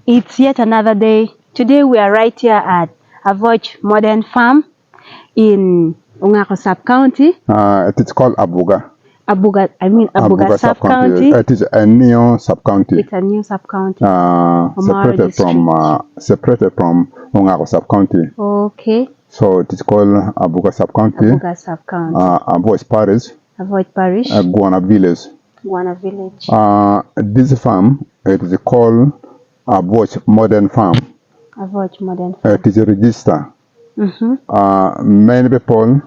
It's yet another day. Today we are right here at Avoch Modern Farm in Ungako Sub-County. It is called Abuga. Abuga Sub-County. It is a new sub-county. It's a new sub-county. Separated from Ungako Sub-County. Okay. So it is called Abuga Sub-County. Abuga Sub-County. Avoch Parish. Avoch Parish. Guana Village. Guana Village. This farm, it is called Avoch Modern Farm. Avoch Modern Farm. It is registered. Many people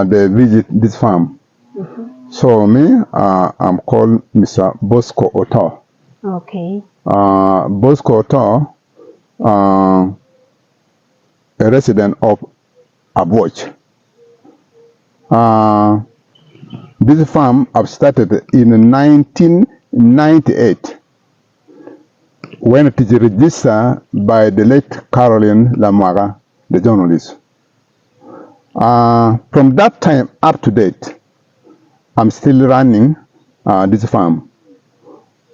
they visit this farm. So me, I'm called Mr. Bosco Oto. Okay. Bosco Oto, a resident of Avoch. This farm I've started in 1998 when it is registered by the late Caroline Lamaga, the journalist. From that time up to date, I'm still running this farm.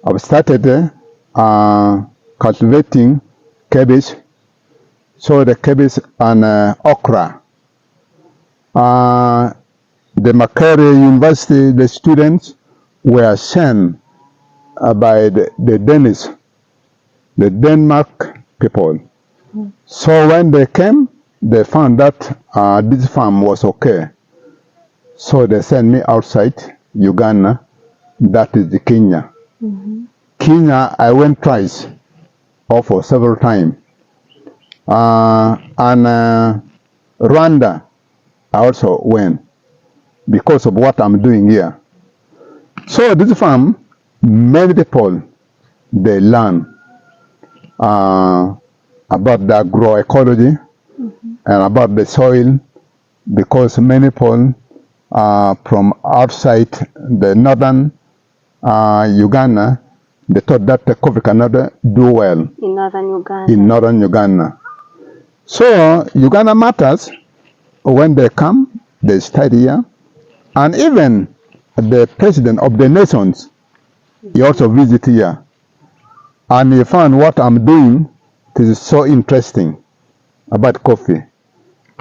I've started cultivating cabbage, so the cabbage and okra. The Macquarie University, the students were sent by the Danish, the Denmark people. So when they came, they found that this farm was okay. So they sent me outside Uganda, that is the Kenya. Kenya, I went twice, or for several times. And Rwanda, I also went, because of what I'm doing here. So this farm, many people, they learn about the agroecology and about the soil, because many people from outside the northern Uganda, they thought that the coffee cannot do well in northern Uganda. In northern Uganda. So Uganda matters. When they come, they study here. And even the president of the nations, he also visit here. And he found what I'm doing, it is so interesting about coffee.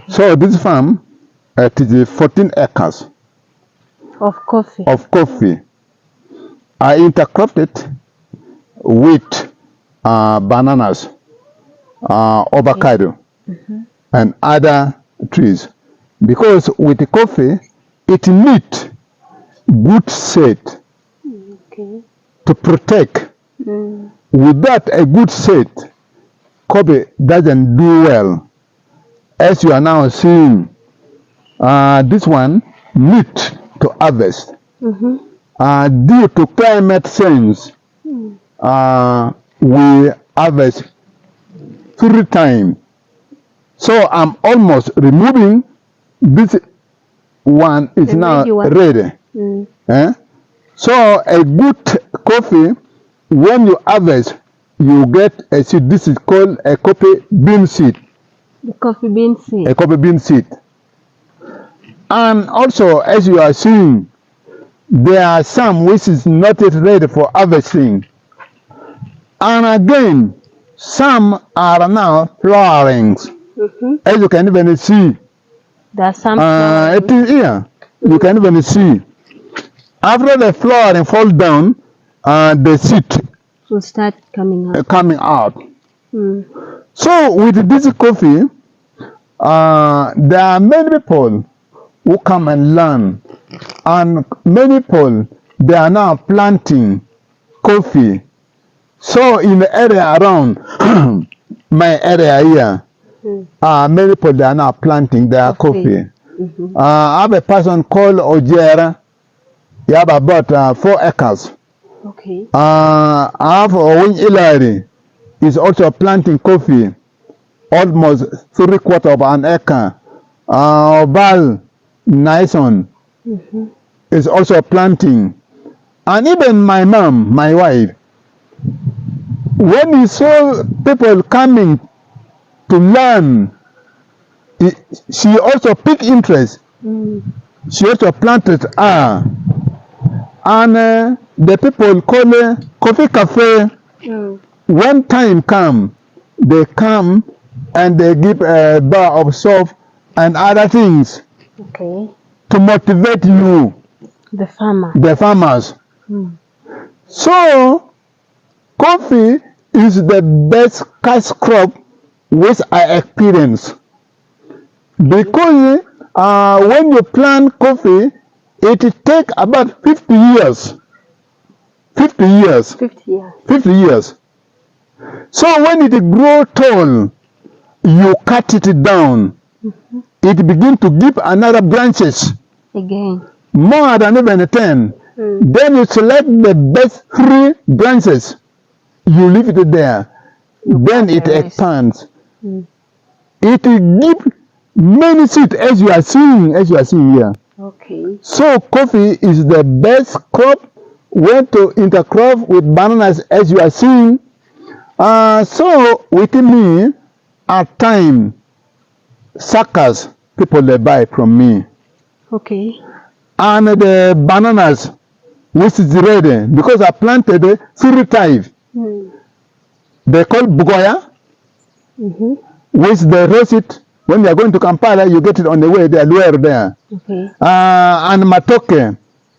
So this farm, it is 14 acres of coffee. I intercropped with bananas, avocado, and other trees. Because with the coffee, it needs good shade to protect. Without a good shade, coffee doesn't do well. As you are now seeing, this one needs to harvest. Due to climate change, we harvest 3 times. So I'm almost removing this one is now ready. So a good coffee, when you harvest, you get a seed. This is called a coffee bean seed. The coffee bean seed. A coffee bean seed. And also, as you are seeing, there are some which is not yet ready for harvesting. And again, some are now flowering. As you can even see. There are some it is here. You can even see. After the flowering fall down, the seed will start coming out. So with this coffee, there are many people who come and learn, and many people, they are now planting coffee. So in the area around my area here, many people, they are now planting their coffee. I have a person called Ojera. He have about 4 acres. Okay. I have Owin Ilari. He's also planting coffee, almost 3/4 of an acre. Bal Nison is also planting. And even my mom, my wife, when he saw people coming to learn, she also picked interest. She also planted and the people call it coffee cafe when time come, they come and they give a bar of soap and other things Okay. to motivate you, The farmer. the farmers. Mm. So, coffee is the best cash crop which I experience. Because when you plant coffee, it takes about 50 years. 50 years. 50 years. 50 years. So when it grows tall, you cut it down. It begins to give another branches, Again. more than even 10. Then you select the best 3 branches. You leave it there. Then cut it the rest. expands. Mm. It gives many seeds as you are seeing here. Okay. So coffee is the best crop when to intercrop with bananas as you are seeing. So with me, at time, suckers, people they buy from me. Okay. And the bananas, which is ready, because I planted 3 types. Mm. They call bugoya, Mm-hmm. which they roast it. When you are going to Kampala, you get it on the way, they are there. Okay. And matoke,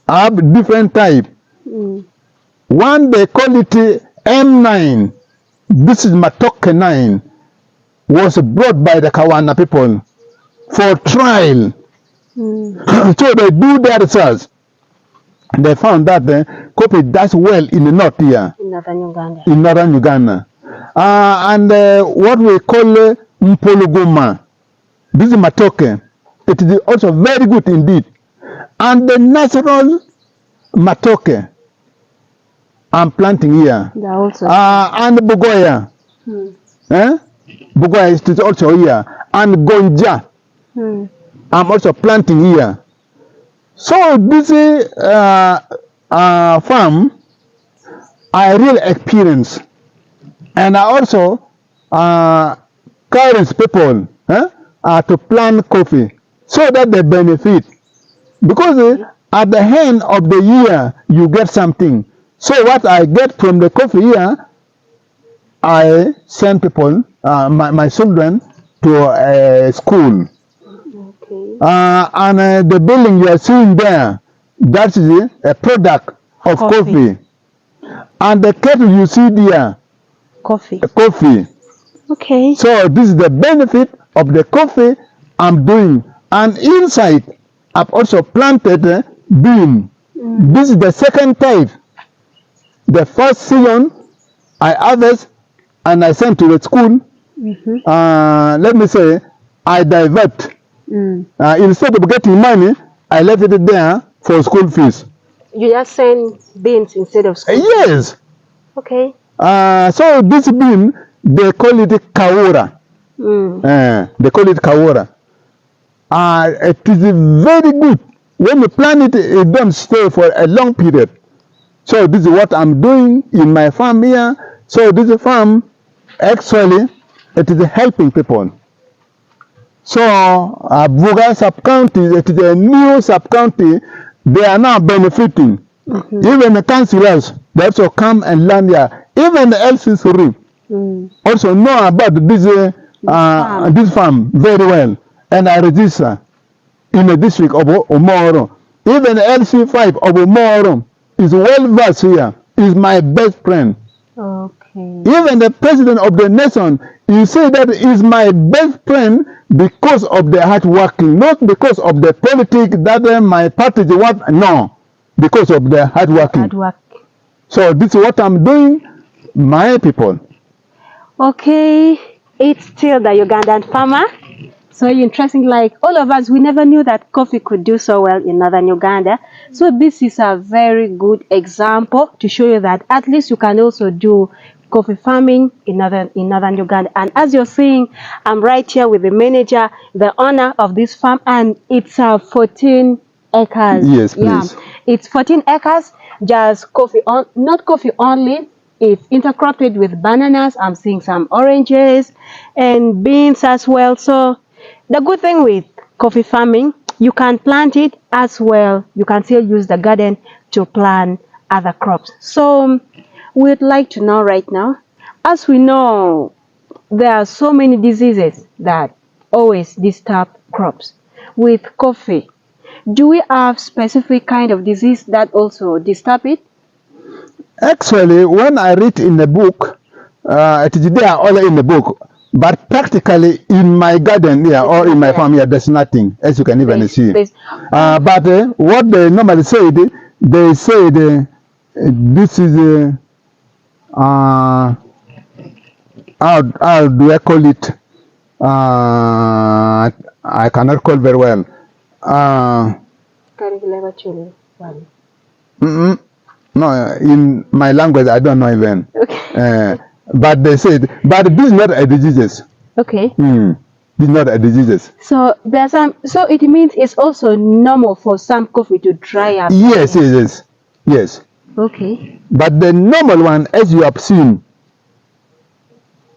I have different type. Mm. One they call it M9. This is matoke 9. Was brought by the Kawana people for trial. Mm. So they do their research. They found that the coffee does well in the north here, In northern Uganda. in northern Uganda. And what we call mpoluguma. This is matoke. It is also very good indeed. And the natural matoke I'm planting here. They are also. And bugoya. Mm. Bugoya is also here. And gonja. Mm. I'm also planting here. So this farm, I really experience. And I also encourage people to plant coffee so that they benefit. Because at the end of the year, you get something. So what I get from the coffee here, I send people, my children, to school. Okay. And the building you are seeing there, that is a product of coffee. And the kettle you see there, Coffee. coffee. Okay. So this is the benefit of the coffee I'm doing. And inside, I've also planted bean. This is the second type. The first season, I harvest and I send to the school. Mm-hmm. Let me say, I divert. Mm. Instead of getting money, I left it there for school fees. You just send beans instead of school. Yes. Okay. So this bean, they call it kaura. Mm. They call it kaura. It is very good. When you plant it, it don't stay for a long period. So this is what I'm doing in my farm here. So this farm, actually, it is helping people. So Buga sub-county, it is a new sub-county, they are now benefiting. Mm-hmm. Even the councillors, they also come and learn here. Even the LC3 also know about this farm very well. And I register in the district of Omoro. Even the LC5 of Omoro is well versed here, is my best friend. Okay. Even the president of the nation, you say that is my best friend because of the hard working, not because of the politics that my party want. No, because of the hard working. Hard work. So this is what I'm doing, my people. Okay. It's still the Ugandan farmer. So interesting, like all of us, we never knew that coffee could do so well in northern Uganda. So this is a very good example to show you that at least you can also do coffee farming in northern Uganda. And as you're seeing, I'm right here with the manager, the owner of this farm, and it's 14 acres. Yes, please. Yeah, it's 14 acres, just coffee on, not coffee only. It's intercropped with bananas. I'm seeing some oranges and beans as well. So the good thing with coffee farming, you can plant it as well. You can still use the garden to plant other crops. So we'd like to know right now, as we know, there are so many diseases that always disturb crops. With coffee, do we have specific kind of disease that also disturb it? Actually, when I read in the book, it is there all in the book. But practically in my garden here or in my farm here, there's nothing, as you can even see. But what they normally say, they say this is how do I call it? I cannot call very well. No, in my language, I don't know even. Okay. But they said, but this is not a disease. Okay. This is not a disease. So there's some. So it means it's also normal for some coffee to dry up. Yes, it is. Yes. Okay. But the normal one, as you have seen,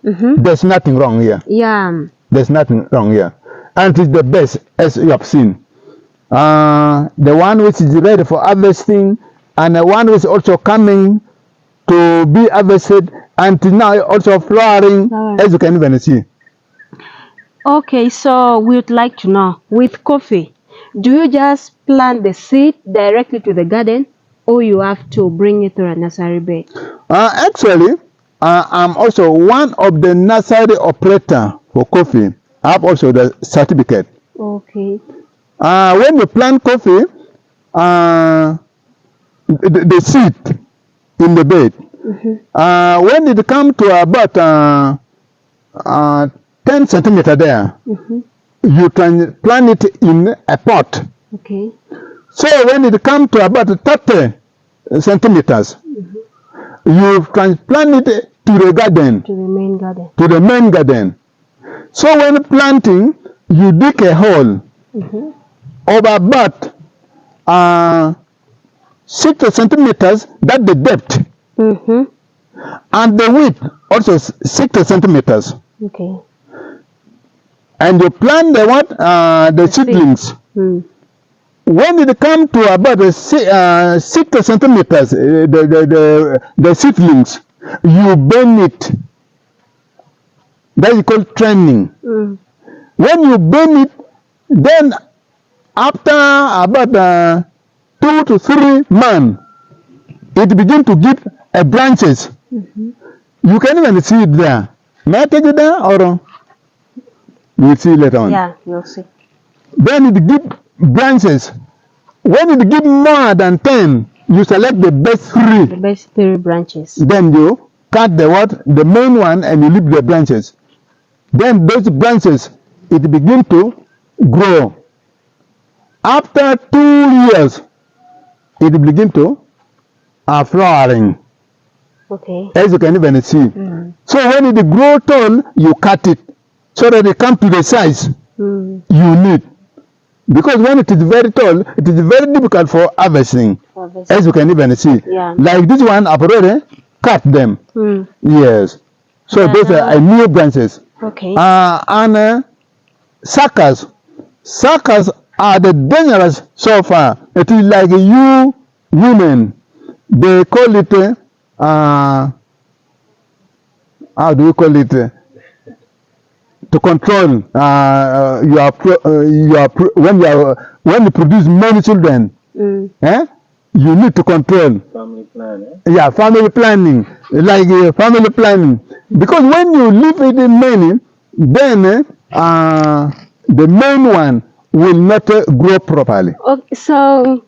there's nothing wrong here. Yeah. There's nothing wrong here, and it's the best, as you have seen. The one which is ready for harvesting, and the one which is also coming to be harvested, and now also flowering, as you can even see. Okay, so we'd like to know, with coffee, do you just plant the seed directly to the garden, or you have to bring it to a nursery bed? Actually, I'm also one of the nursery operator for coffee. I have also the certificate. Okay. When you plant coffee, the seed in the bed, when it comes to about 10 centimeter there, you can plant it in a pot. Okay. So when it comes to about 30 centimeters, you can plant it to the garden. To the main garden. To the main garden. So when planting, you dig a hole of about 6 centimeters, that's the depth. And the width also 6 centimeters. Okay. And you plant the what? The seedlings. When it comes to about 6 centimeters, the seedlings, you burn it. That is called training. When you burn it, then after about 2 to 3 months, it begins to give branches. You can even see it there. May I take it there, or you'll see later on? Yeah, you'll see. Then it gives branches. When it gives more than 10, you select the best 3. The best 3 branches. Then you cut the what? The main one, and you leave the branches. Then those branches, it begins to grow. After 2 years, it begins to flowering. Okay. As you can even see. So when it grows tall, you cut it so that it comes to the size you need. Because when it is very tall, it is very difficult for harvesting. As you can even see. Yeah. Like this one, I've already cut them. Yes. So those are new branches. Okay. And suckers. Suckers are the dangerous so far. It is like you women. They call it how do you call it? To control when you produce many children, you need to control. Family planning. Yeah, family planning, like family planning. Because when you leave it in many, then the main one will not grow properly. Okay, so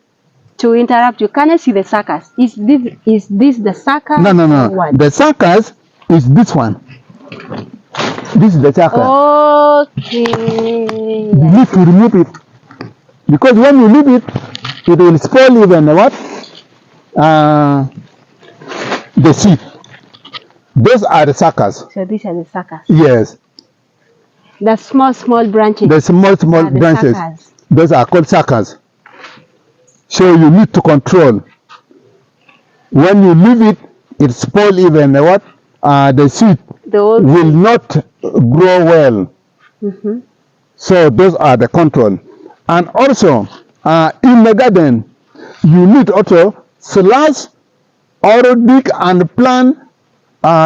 to interrupt you, can I see the suckers? Is this the sucker? No. What? The suckers is this one. This is the sucker. Okay. You need to remove it. Because when you leave it, it will spoil even what? The seed. Those are the suckers. So these are the suckers. Yes. The small branches. The small are the branches. suckers. Those are called suckers. So you need to control. When you leave it, it spoil even what? The seed will not grow well. So those are the control. And also, in the garden, you need also slash or dig and plant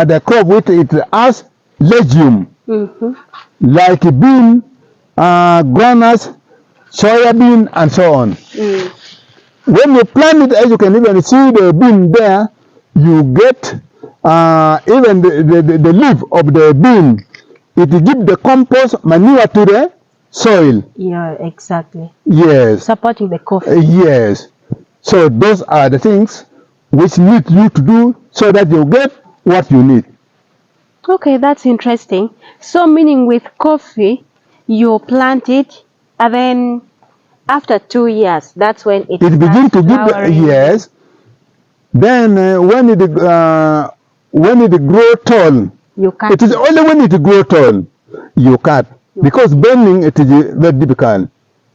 the crop which it has legume, like bean, granules, soya bean, and so on. When you plant it, as you can even see the bean there, you get even the leaf of the bean. It gives the compost manure to the soil. Yeah, exactly. Yes. Supporting the coffee. Yes. So those are the things which need you to do so that you get what you need. Okay, that's interesting. So meaning with coffee, you plant it, and then after 2 years, that's when it begins to give flowering. yes. Then when it grow tall, You cut it is only when it grow tall you cut, because burning it is very difficult.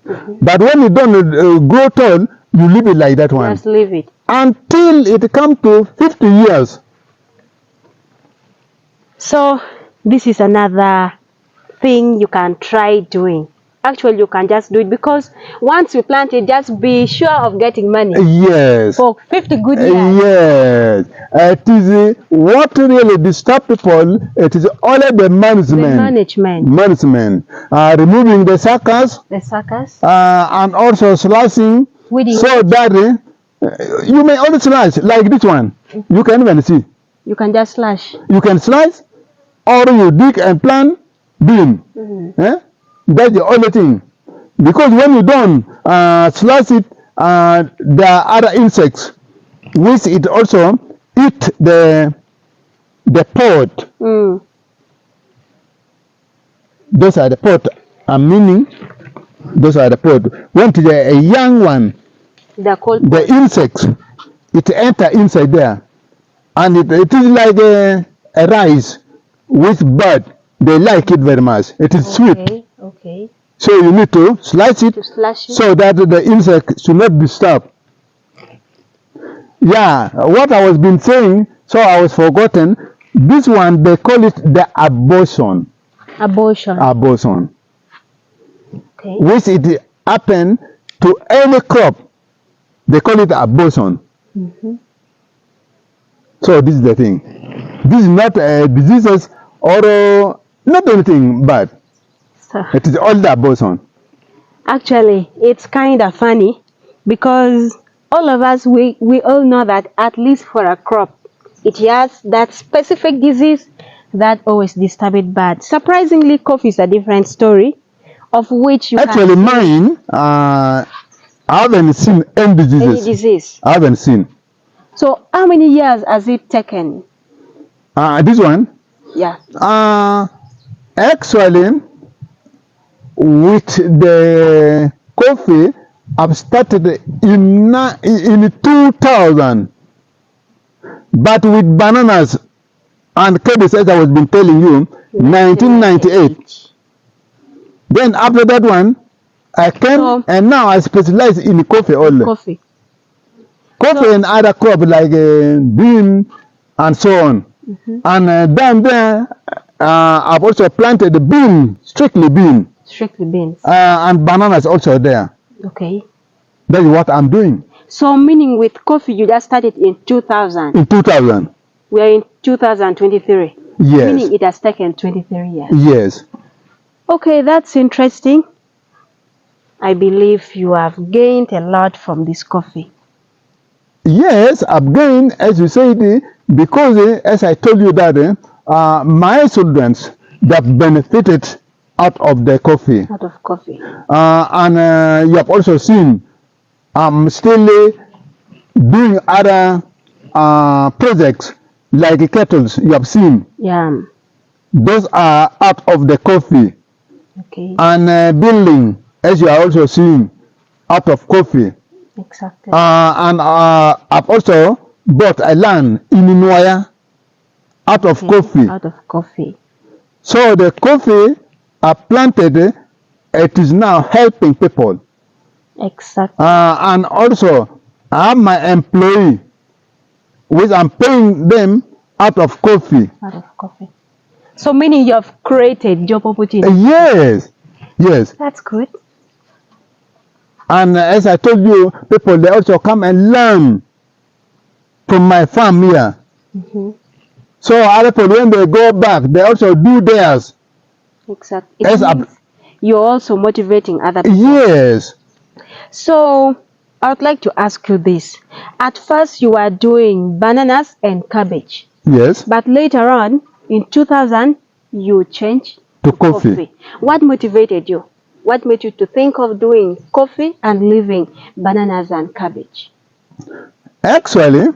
But when it don't grow tall, you leave it like that one. Just leave it Until it come to 50 years. So this is another thing you can try doing. Actually, you can just do it, because once you plant it, just be sure of getting money. Yes. For 50 good years. Yes. It is what really disturb people. It is only the management. Management. Removing the suckers. The suckers. And also slicing. Weeding so it. that you may only slice like this one. You can even see. You can just slash. You can slice, or you dig and plant bean. That's the only thing. Because when you don't slice it, there are other insects which it also eat the pod. Those are the pod. Meaning, those are the pod. When it is a young one, the insects, it enter inside there, and it is like a rice with bird. They like it very much. It is sweet. Okay. So you need to slice it, so that the insect should not disturb. Yeah, what I was been saying, so I was forgotten. This one, they call it the abortion. Abortion. Okay. Which it happen to any crop. They call it abortion. So this is the thing. This is not diseases or not anything bad. It is all the abortion. Actually, it's kind of funny, because all of us, we all know that at least for a crop, it has that specific disease that always disturb it bad. Surprisingly, coffee is a different story, of which you actually mine, I haven't seen any diseases. Any disease? I haven't seen. So how many years has it taken? This one? Yeah. Actually, with the coffee, I've started in 2000. But with bananas and cabbage, as I was been telling you, 1998. Then after that one, I came and now I specialize in coffee only. Coffee and other crop like bean and so on. And down there, I've also planted the bean, strictly bean. Strictly beans. And bananas also there. Okay. That is what I'm doing. So meaning with coffee, you just started in 2000. In 2000. We are in 2023. Yes. Meaning it has taken 23 years. Yes. Okay, that's interesting. I believe you have gained a lot from this coffee. Yes, I've gained, as you said, because as I told you that my students that benefited out of the coffee. Out of coffee. And you have also seen I'm still doing other projects like kettles. You have seen. Yeah. Those are out of the coffee. Okay. And building, as you are also seeing, out of coffee. Exactly. And I've also bought a land in Inuaya out of coffee. Out of coffee. So the coffee I planted, it is now helping people. Exactly. And also, I have my employee, which I'm paying them out of coffee. Out of coffee. So meaning you have created job opportunities. Yes. Yes. That's good. And as I told you, people, they also come and learn from my farm here. So other people, when they go back, they also do theirs. Exactly. It means you're also motivating other people. Yes. So I would like to ask you this. At first you were doing bananas and cabbage. Yes. But later on, in 2000, you changed To coffee. What motivated you? What made you to think of doing coffee and leaving bananas and cabbage? Actually,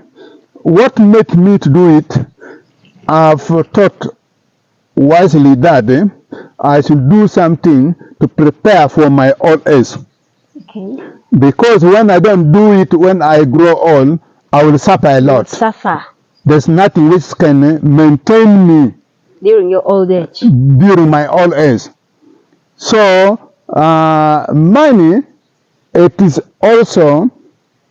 what made me to do it, I've thought wisely that I should do something to prepare for my old age. Okay. Because when I don't do it when I grow old, I will suffer a lot. Suffer There's nothing which can maintain me during your old age. during my old age. So, money, it is also,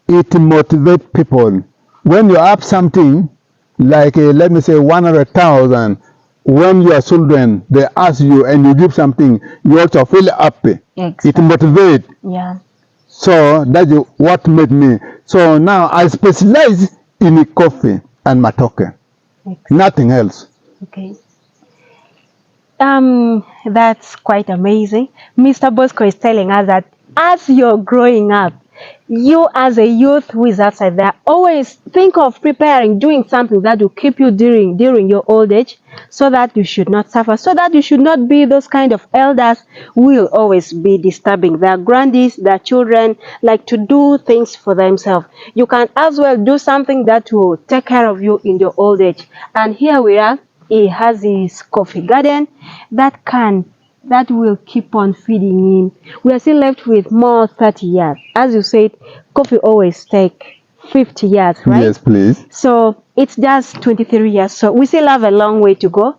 it motivates people. When you have something, like let me say 100,000, when your children, they ask you and you give something, you also feel happy. Exactly. It motivates. Yeah. So that's what made me. So now I specialize in coffee and matoke. Exactly. Nothing else. Okay. That's quite amazing. Mr. Bosco is telling us that as you're growing up, you as a youth who is outside there, always think of preparing, doing something that will keep you during your old age, so that you should not suffer, so that you should not be those kind of elders who will always be disturbing their grandies, their children, like to do things for themselves. You can as well do something that will take care of you in your old age. And here we are. He has his coffee garden that will keep on feeding him. We are still left with more 30 years. As you said, coffee always take 50 years, right? Yes, please. So it's just 23 years. So we still have a long way to go.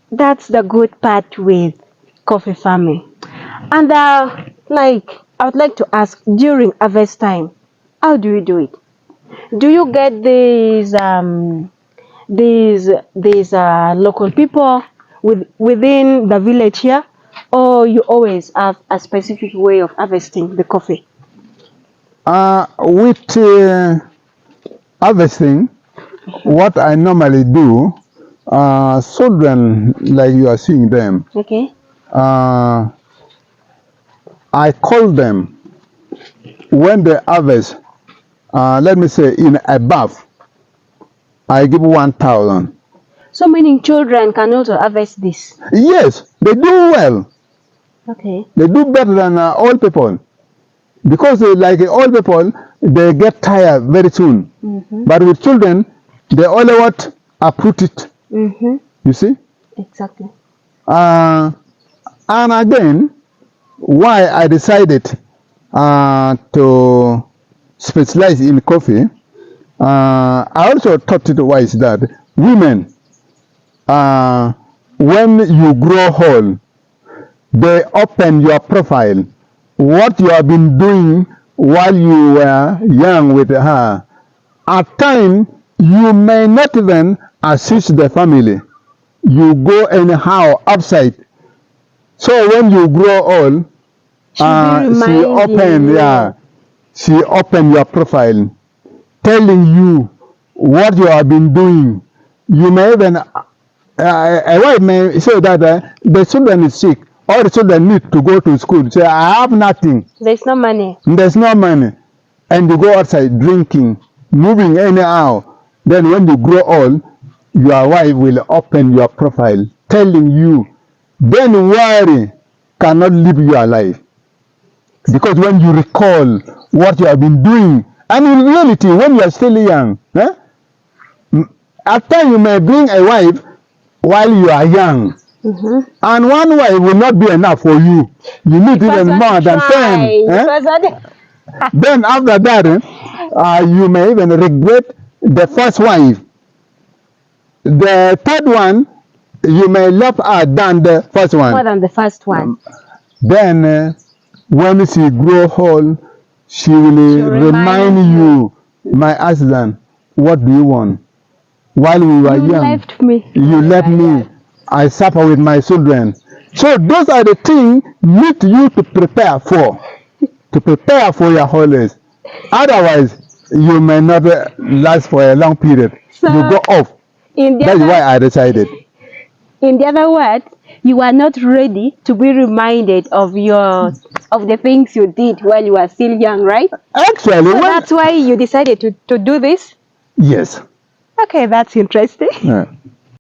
That's the good part with coffee farming. And like, I would like to ask, during harvest time, how do you do it? Do you get these local people within the village here, or you always have a specific way of harvesting the coffee? With harvesting, what I normally do, children, like you are seeing them, Okay. I call them when they harvest, let me say in a bath, I give 1,000. So meaning children can also harvest this? Yes, they do well. Okay. They do better than old people. Because like old people, they get tired very soon. Mm-hmm. But with children, they only what? Uproot it. Mm-hmm. You see? Exactly. And again, why I decided to specialize in coffee, I also thought it wise that women, when you grow old, they open your profile. What you have been doing while you were young with her, at times you may not even assist the family. You go anyhow outside. So when you grow old, she open your profile, telling you what you have been doing. You may even a wife may say that the children is sick, or the children need to go to school. Say, I have nothing. There's no money. There's no money. And you go outside drinking, moving anyhow. Then when you grow old, your wife will open your profile, telling you, then worry cannot live your life. Because when you recall what you have been doing, and in reality, when you are still young, at times you may bring a wife while you are young. Mm-hmm. And one wife will not be enough for you. You need even more than 10. Then after that, you may even regret the first wife. The third one, you may love her than the first one. More than the first one. Then when she grow old, she will remind you, my husband, what do you want? While we were young, left me. You left me. I suffer with my children. So those are the things need you to prepare for. To prepare for your holidays. Otherwise, you may not last for a long period. So, you go off. In the That's other, why I decided. in the other words, you are not ready to be reminded of the things you did while you were still young, right? Actually, So when that's why you decided to do this? yes, Okay, that's interesting. yeah.